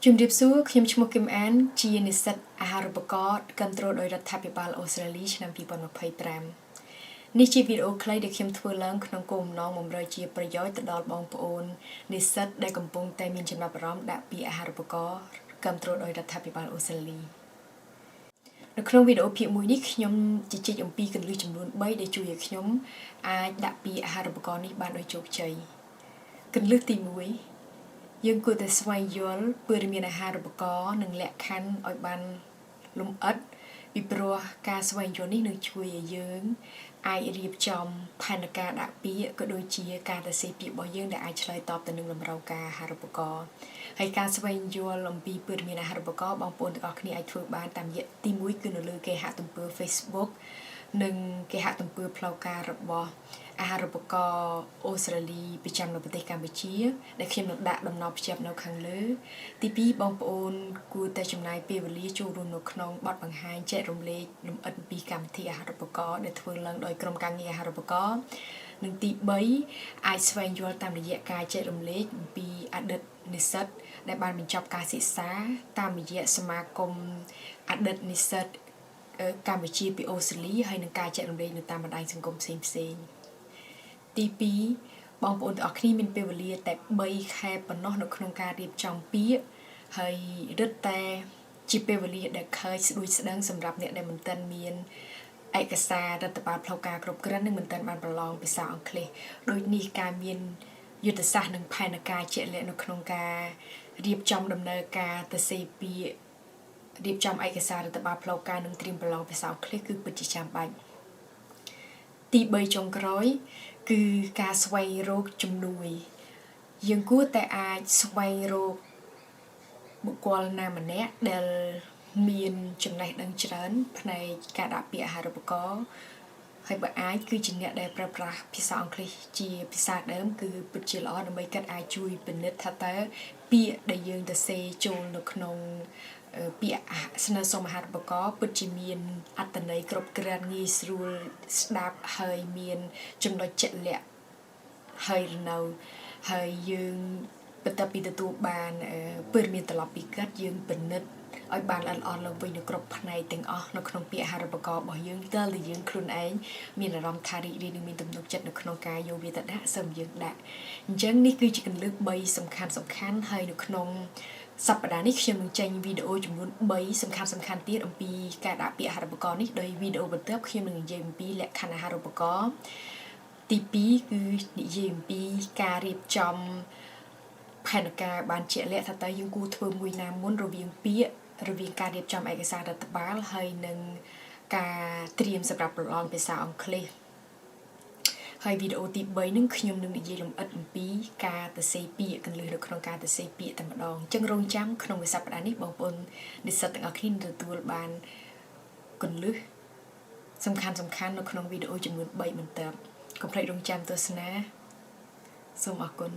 ជំរាបសួរខ្ញុំឈ្មោះគឹមអានជានិស្សិតអាហារូបករណ៍គ្រប់គ្រងដោយរដ្ឋាភិបាលអូស្ត្រាលីឆ្នាំ2025នេះជាវីដេអូខ្លីដែលខ្ញុំធ្វើឡើងក្នុងគោលបំណងបម្រើជាប្រយោជន៍ទៅដល់បងប្អូននិស្សិតដែលកំពុងតែមានចំណាប់អារម្មណ៍ដាក់ពាក្យអាហារូបករណ៍គ្រប់គ្រងដោយរដ្ឋាភិបាលអូស្ត្រាលីនៅក្នុងវីដេអូភាគ1នេះខ្ញុំជជែកអំពីគន្លឹះចំនួន3ដែលជួយឲ្យខ្ញុំអាចដាក់ពាក្យអាហារូបករណ៍នេះបានដោយជោគជ័យគន្លឹះទី1យើងគួរតែស្វែងយល់ព័ត៌មានអាហារូបករណ៍និងលក្ខខណ្ឌឲ្យបានលម្អិតពីព្រោះការស្វែងយល់នេះនឹងជួយឲ្យយើងអាចរៀបចំផែនការដាក់ពាក្យក៏ដូចជាការសរសេរពាក្យរបស់យើងដែលអាចឆ្លើយតបទៅនឹងតម្រូវការអាហារូបករណ៍ហើយការស្វែងយល់អំពីព័ត៌មានអាហារូបករណ៍បងប្អូនទាំងអស់គ្នាអាចធ្វើបានតាមរយៈទី1គឺនៅលើគេហទំព័រ Facebook និងគេហទំព័រផ្លូវការរបស់អាហារូបករណ៍អូស្ត្រាលីប្រចាំនៅប្រទេសកម្ពុជាដែលខ្ញុំនឹងដាក់តំណភ្ជាប់នៅខាងលើទី2បងប្អូនគួរតែចំណាយពេលវេលាចូលរួមនៅក្នុងបទបង្ហាញចែករំលែកលម្អិតអំពីកម្មវិធីអាហារូបករណ៍ដែលធ្វើឡើងដោយក្រុមការងារអាហារូបករណ៍និងទី3អាចស្វែងយល់តាមរយៈការចែករំលែកអំពីអតីតនិស្សិតដែលបានបញ្ចប់ការសិក្សាតាមរយៈសមាគមអតីតនិស្សិតកម្ពុជាពីអូស្ត្រាលីហើយនឹងការចែករំលែកនៅតាមបណ្ដាញសង្គមផ្សេងៗទី2បងប្អូនទាំងអស់គ្នាមានពេលវេលាតែ3ខែប៉ុណ្ណោះនៅក្នុងការរៀបចំពាក្យហើយរឹតតែជាពេលវេលាដែលខើចស្ដួយស្ដឹងសម្រាប់អ្នកដែលមិនទាន់មានឯកសាររដ្ឋបាលផ្លូវការគ្រប់គ្រាន់និងមិនទាន់បានប្រឡងភាសាអង់គ្លេសដូចនេះការមានយុទ្ធសាស្ត្រនិងផែនការជាក់លាក់នៅក្នុងការរៀបចំដំណើរការទៅសេពាក្យរៀបចំឯកសាររដ្ឋបាលផ្លូវការនិងត្រៀមប្រឡងភាសាអង់គ្លេសគឺពិតជាចាំបាច់ទី3ចុងក្រោយគឺការស្វែងរកជំនួយយើងគួរតែអាចស្វែងរកបុគ្គលណាម្នាក់ដែលមានចំណេះដឹងច្រើនផ្នែកការដាក់ពាក្យអាហារូបករណ៍ហើយបើអាចគឺជាអ្នកដែលប្រើប្រាស់ភាសាអង់គ្លេសជាភាសាដើមគឺពិតជាល្អដើម្បីកាត់អាចជួយពិនិត្យថាតើពាក្យដែលយើងទៅសេចូលនៅក្នុងពាក្យស្នើសុំអាហារូបករណ៍ពិតជាមានអត្ថន័យគ្រប់គ្រាន់ងាយស្រួលស្ដាប់ហើយមានចំណុចជាក់លាក់ហើយនៅហើយយើងបន្ទាប់ពីទទួលបានព័ត៌មានត្រឡប់ពីគាត់យើងពិនិត្យឲ្យបានល្អិតល្អន់ឡើងវិញនៅគ្រប់ផ្នែកទាំងអស់នៅក្នុងពាក្យអាហារូបករណ៍របស់យើងតើយើងខ្លួនឯងមានអារម្មណ៍ថារីករាយនិងមានទំនុកចិត្តនៅក្នុងការយកវាទៅដាក់សូមយើងដាក់អញ្ចឹងនេះគឺជាគន្លឹះ3សំខាន់ហើយនៅក្នុងសប្តាហ៍នេះខ្ញុំនឹងចេញវីដេអូចំនួន3សំខាន់ទៀតអំពីការដាក់ពាក្យអាហារូបករណ៍នេះដោយវីដេអូបន្ទាប់ខ្ញុំនឹងនិយាយអំពីលក្ខខណ្ឌអាហារូបករណ៍ទី2គឺនិយាយអំពីការរៀបចំផែនការបានជាក់លាក់ថាតើយើងគួរធ្វើមួយណាមុនរវាងពាក្យរវាងការរៀបចំឯកសាររដ្ឋបាលហើយនឹងការត្រៀមសម្រាប់ប្រឡងភាសាអង់គ្លេសហើយវីដេអូទី3នឹងខ្ញុំនឹងនិយាយលម្អិតអំពីការសរសេរពាក្យកន្លឹះនៅក្នុងការសរសេរពាក្យតែម្ដងអញ្ចឹងរងចាំក្នុងសប្តាហ៍នេះបងប្អូននិស្សិតទាំងអស់គ្នាទទួលបានកន្លឹះសំខាន់នៅក្នុងវីដេអូចំនួន3បន្ទាប់កុំភ្លេចរងចាំទស្សនាសូមអរគុណ